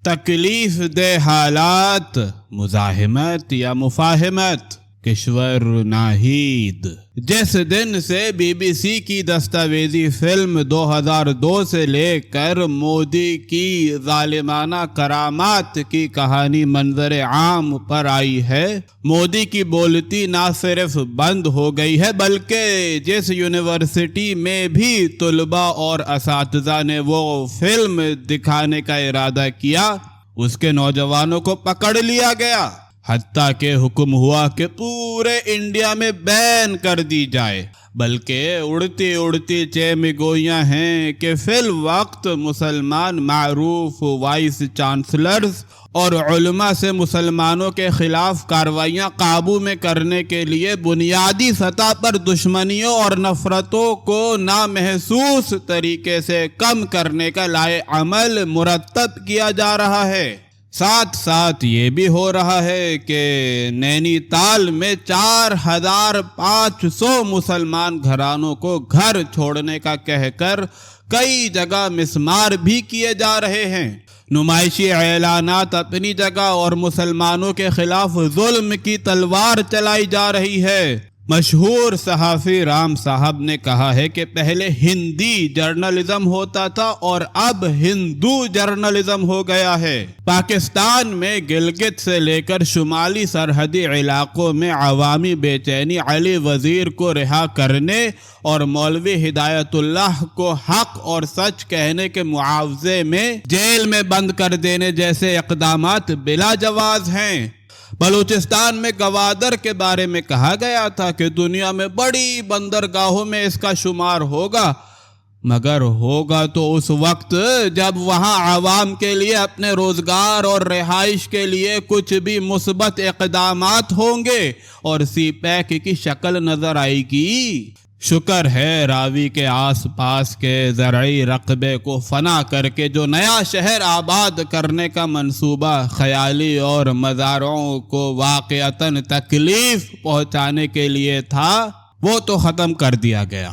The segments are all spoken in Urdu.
تکلیف دہ حالات، مزاحمت یا مفاہمت، کشور ناہید۔ جس دن سے بی بی سی کی دستاویزی فلم 2002 سے لے کر مودی کی ظالمانہ کرامات کی کہانی منظر عام پر آئی ہے، مودی کی بولتی نہ صرف بند ہو گئی ہے بلکہ جس یونیورسٹی میں بھی طلباء اور اساتذہ نے وہ فلم دکھانے کا ارادہ کیا، اس کے نوجوانوں کو پکڑ لیا گیا، حتیٰ کہ حکم ہوا کہ پورے انڈیا میں بین کر دی جائے۔ بلکہ اڑتی اڑتی چیمگوئیاں ہیں کہ فی الوقت مسلمان معروف وائس چانسلرز اور علماء سے مسلمانوں کے خلاف کارروائیاں قابو میں کرنے کے لیے بنیادی سطح پر دشمنیوں اور نفرتوں کو نامحسوس طریقے سے کم کرنے کا لائے عمل مرتب کیا جا رہا ہے۔ ساتھ ساتھ یہ بھی ہو رہا ہے کہ نینی تال میں 4500 مسلمان گھرانوں کو گھر چھوڑنے کا کہہ کر کئی جگہ مسمار بھی کیے جا رہے ہیں۔ نمائشی اعلانات اپنی جگہ اور مسلمانوں کے خلاف ظلم کی تلوار چلائی جا رہی ہے۔ مشہور صحافی رام صاحب نے کہا ہے کہ پہلے ہندی جرنلزم ہوتا تھا اور اب ہندو جرنلزم ہو گیا ہے۔ پاکستان میں گلگت سے لے کر شمالی سرحدی علاقوں میں عوامی بے چینی علی وزیر کو رہا کرنے اور مولوی ہدایت اللہ کو حق اور سچ کہنے کے معاوضے میں جیل میں بند کر دینے جیسے اقدامات بلا جواز ہیں۔ بلوچستان میں گوادر کے بارے میں کہا گیا تھا کہ دنیا میں بڑی بندرگاہوں میں اس کا شمار ہوگا، مگر ہوگا تو اس وقت جب وہاں عوام کے لیے اپنے روزگار اور رہائش کے لیے کچھ بھی مثبت اقدامات ہوں گے اور سی پیک کی شکل نظر آئے گی۔ شکر ہے راوی کے آس پاس کے زرعی رقبے کو فنا کر کے جو نیا شہر آباد کرنے کا منصوبہ خیالی اور مزارعوں کو واقعتاً تکلیف پہنچانے کے لیے تھا وہ تو ختم کر دیا گیا،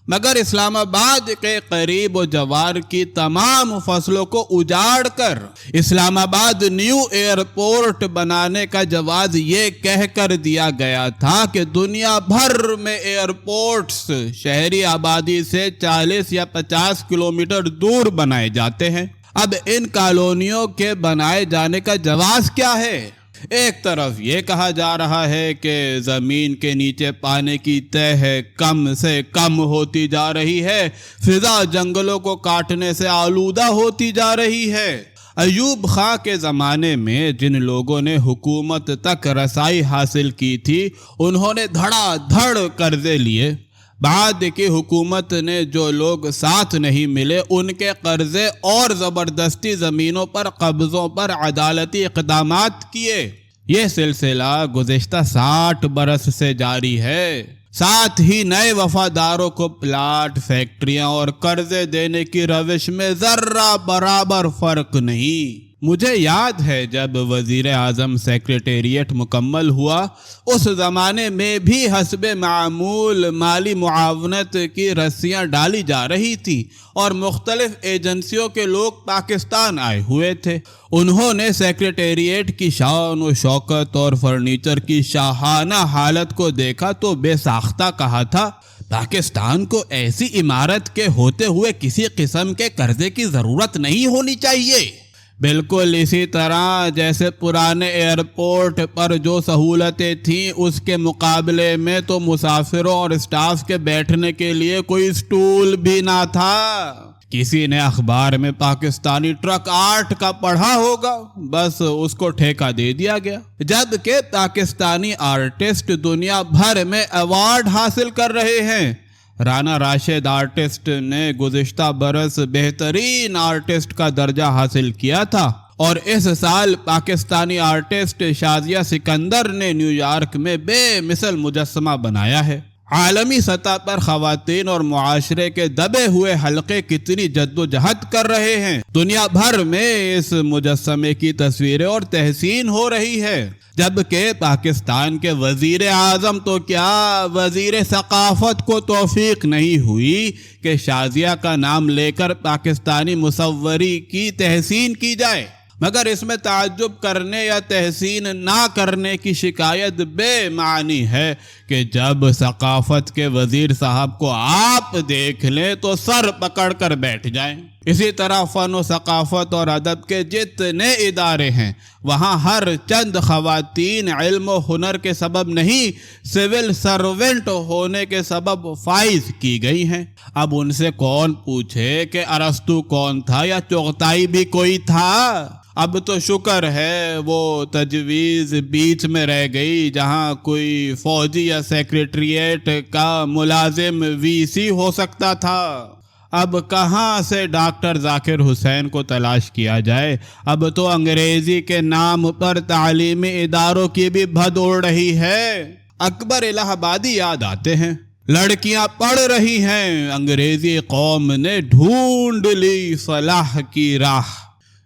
مگر اسلام آباد کے قریب و جوار کی تمام فصلوں کو اجاڑ کر اسلام آباد نیو ایئرپورٹ بنانے کا جواز یہ کہہ کر دیا گیا تھا کہ دنیا بھر میں ایئرپورٹس شہری آبادی سے 40 یا 50 کلومیٹر دور بنائے جاتے ہیں۔ اب ان کالونیوں کے بنائے جانے کا جواز کیا ہے؟ ایک طرف یہ کہا جا رہا ہے کہ زمین کے نیچے پانی کی تہ کم سے کم ہوتی جا رہی ہے، فضا جنگلوں کو کاٹنے سے آلودہ ہوتی جا رہی ہے۔ ایوب خان کے زمانے میں جن لوگوں نے حکومت تک رسائی حاصل کی تھی انہوں نے دھڑا دھڑ قرضے لیے، بعد کی حکومت نے جو لوگ ساتھ نہیں ملے ان کے قرضے اور زبردستی زمینوں پر قبضوں پر عدالتی اقدامات کیے۔ یہ سلسلہ گزشتہ 60 برس سے جاری ہے۔ ساتھ ہی نئے وفاداروں کو پلاٹ، فیکٹریاں اور قرضے دینے کی روش میں ذرہ برابر فرق نہیں۔ مجھے یاد ہے جب وزیر اعظم سیکریٹریٹ مکمل ہوا اس زمانے میں بھی حسب معمول مالی معاونت کی رسیاں ڈالی جا رہی تھی اور مختلف ایجنسیوں کے لوگ پاکستان آئے ہوئے تھے۔ انہوں نے سیکریٹریٹ کی شان و شوکت اور فرنیچر کی شاہانہ حالت کو دیکھا تو بے ساختہ کہا تھا پاکستان کو ایسی عمارت کے ہوتے ہوئے کسی قسم کے قرضے کی ضرورت نہیں ہونی چاہیے۔ بالکل اسی طرح جیسے پرانے ایئرپورٹ پر جو سہولتیں تھیں اس کے مقابلے میں تو مسافروں اور اسٹاف کے بیٹھنے کے لیے کوئی اسٹول بھی نہ تھا۔ کسی نے اخبار میں پاکستانی ٹرک آرٹ کا پڑھا ہوگا، بس اس کو ٹھیکہ دے دیا گیا، جبکہ پاکستانی آرٹسٹ دنیا بھر میں ایوارڈ حاصل کر رہے ہیں۔ رانا راشد آرٹسٹ نے گزشتہ برس بہترین آرٹسٹ کا درجہ حاصل کیا تھا اور اس سال پاکستانی آرٹسٹ شازیہ سکندر نے نیو یارک میں بے مثل مجسمہ بنایا ہے۔ عالمی سطح پر خواتین اور معاشرے کے دبے ہوئے حلقے کتنی جدوجہد کر رہے ہیں، دنیا بھر میں اس مجسمے کی تصویریں اور تحسین ہو رہی ہے، جبکہ پاکستان کے وزیر اعظم تو کیا وزیر ثقافت کو توفیق نہیں ہوئی کہ شازیہ کا نام لے کر پاکستانی مصوری کی تحسین کی جائے۔ مگر اس میں تعجب کرنے یا تحسین نہ کرنے کی شکایت بے معنی ہے کہ جب ثقافت کے وزیر صاحب کو آپ دیکھ لیں تو سر پکڑ کر بیٹھ جائیں۔ اسی طرح فن و ثقافت اور ادب کے جتنے ادارے ہیں وہاں ہر چند خواتین علم و ہنر کے سبب نہیں، سول سرونٹ ہونے کے سبب فائز کی گئی ہیں۔ اب ان سے کون پوچھے کہ ارسطو کون تھا یا چغتائی بھی کوئی تھا؟ اب تو شکر ہے وہ تجویز بیچ میں رہ گئی جہاں کوئی فوجی یا سیکریٹریٹ کا ملازم وی سی ہو سکتا تھا۔ اب کہاں سے ڈاکٹر ذاکر حسین کو تلاش کیا جائے؟ اب تو انگریزی کے نام پر تعلیمی اداروں کی بھی بھد اڑ رہی ہے۔ اکبر الہ آبادی یاد آتے ہیں۔ لڑکیاں پڑھ رہی ہیں، انگریزی قوم نے ڈھونڈ لی فلاح کی راہ۔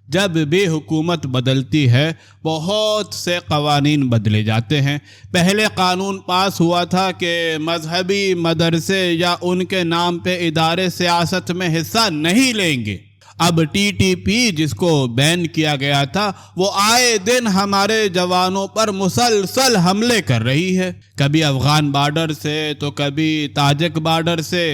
جب بھی حکومت بدلتی ہے بہت سے قوانین بدلے جاتے ہیں۔ پہلے قانون پاس ہوا تھا کہ مذہبی مدرسے یا ان کے نام پہ ادارے سیاست میں حصہ نہیں لیں گے۔ اب ٹی ٹی پی جس کو بین کیا گیا تھا وہ آئے دن ہمارے جوانوں پر مسلسل حملے کر رہی ہے، کبھی افغان بارڈر سے تو کبھی تاجک بارڈر سے۔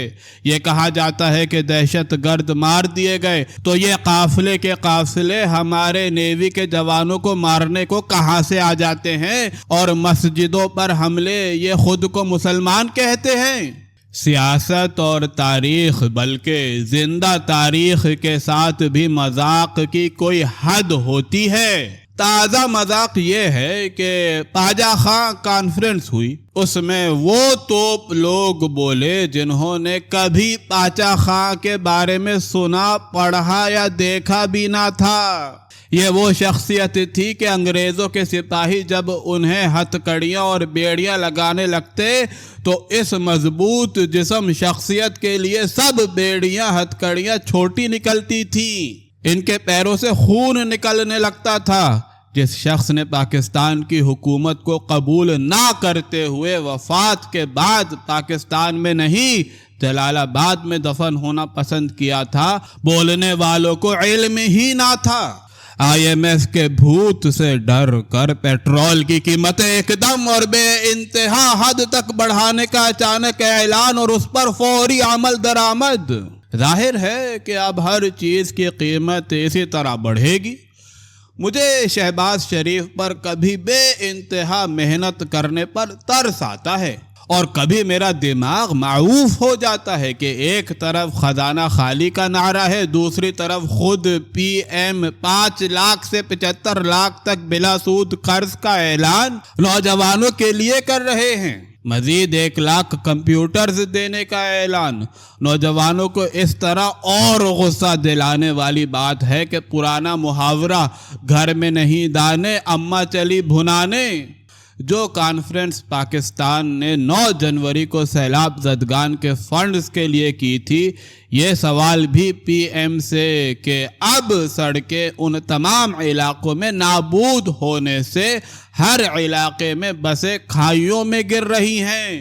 یہ کہا جاتا ہے کہ دہشت گرد مار دیے گئے تو یہ قافلے کے قافلے ہمارے نیوی کے جوانوں کو مارنے کو کہاں سے آ جاتے ہیں، اور مسجدوں پر حملے یہ خود کو مسلمان کہتے ہیں۔ سیاست اور تاریخ بلکہ زندہ تاریخ کے ساتھ بھی مذاق کی کوئی حد ہوتی ہے۔ تازہ مذاق یہ ہے کہ پاجا خاں کانفرنس ہوئی، اس میں وہ توپ لوگ بولے جنہوں نے کبھی پاچا خاں کے بارے میں سنا، پڑھا یا دیکھا بھی نہ تھا۔ یہ وہ شخصیت تھی کہ انگریزوں کے سپاہی جب انہیں ہتھ کڑیاں اور بیڑیاں لگانے لگتے تو اس مضبوط جسم شخصیت کے لیے سب بیڑیاں ہتھ کڑیاں چھوٹی نکلتی تھیں، ان کے پیروں سے خون نکلنے لگتا تھا۔ جس شخص نے پاکستان کی حکومت کو قبول نہ کرتے ہوئے وفات کے بعد پاکستان میں نہیں جلال آباد میں دفن ہونا پسند کیا تھا، بولنے والوں کو علم ہی نہ تھا۔ آئی ایم ایف کے بھوت سے ڈر کر پیٹرول کی قیمتیں ایک دم اور بے انتہا حد تک بڑھانے کا اچانک اعلان اور اس پر فوری عمل درآمد۔ ظاہر ہے کہ اب ہر چیز کی قیمت اسی طرح بڑھے گی۔ مجھے شہباز شریف پر کبھی بے انتہا محنت کرنے پر ترس آتا ہے اور کبھی میرا دماغ معوف ہو جاتا ہے کہ ایک طرف خزانہ خالی کا نعرہ ہے، دوسری طرف خود پی ایم 5 لاکھ سے 75 لاکھ تک بلا سود قرض کا اعلان نوجوانوں کے لیے کر رہے ہیں، مزید 1 لاکھ کمپیوٹرز دینے کا اعلان۔ نوجوانوں کو اس طرح اور غصہ دلانے والی بات ہے کہ پرانا محاورہ گھر میں نہیں دانے اماں چلی بھنانے۔ جو کانفرنس پاکستان نے 9 جنوری کو سیلاب زدگان کے فنڈز کے لیے کی تھی، یہ سوال بھی پی ایم سے کہ اب سڑکیں ان تمام علاقوں میں نابود ہونے سے ہر علاقے میں بسیں کھائیوں میں گر رہی ہیں۔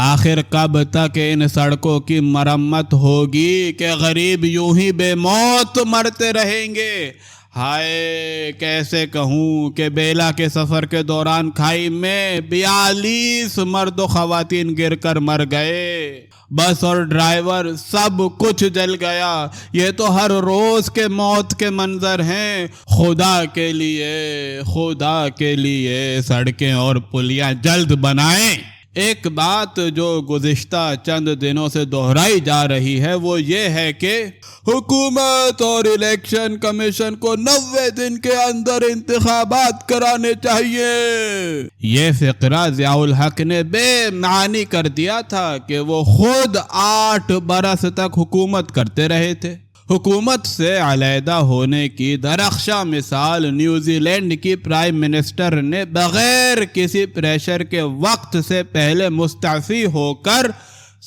آخر کب تک ان سڑکوں کی مرمت ہوگی کہ غریب یوں ہی بے موت مرتے رہیں گے؟ ہائے کیسے کہوں کہ بیلا کے سفر کے دوران کھائی میں 42 مرد و خواتین گر کر مر گئے، بس اور ڈرائیور سب کچھ جل گیا۔ یہ تو ہر روز کے موت کے منظر ہیں۔ خدا کے لیے سڑکیں اور پلیاں جلد بنائیں۔ ایک بات جو گزشتہ چند دنوں سے دہرائی جا رہی ہے وہ یہ ہے کہ حکومت اور الیکشن کمیشن کو 90 دن کے اندر انتخابات کرانے چاہیے۔ یہ فقرہ ضیاء الحق نے بے معنی کر دیا تھا کہ وہ خود 8 برس تک حکومت کرتے رہے تھے۔ حکومت سے علیحدہ ہونے کی درخشاں مثال نیوزی لینڈ کی پرائم منسٹر نے بغیر کسی پریشر کے وقت سے پہلے مستعفی ہو کر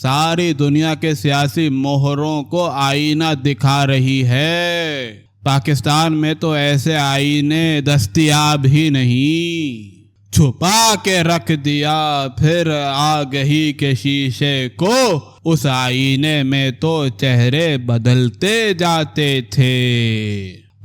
ساری دنیا کے سیاسی مہروں کو آئینہ دکھا رہی ہے۔ پاکستان میں تو ایسے آئینے دستیاب ہی نہیں۔ چھپا کے رکھ دیا پھر آگہی کے شیشے کو، اس آئینے میں تو چہرے بدلتے جاتے تھے۔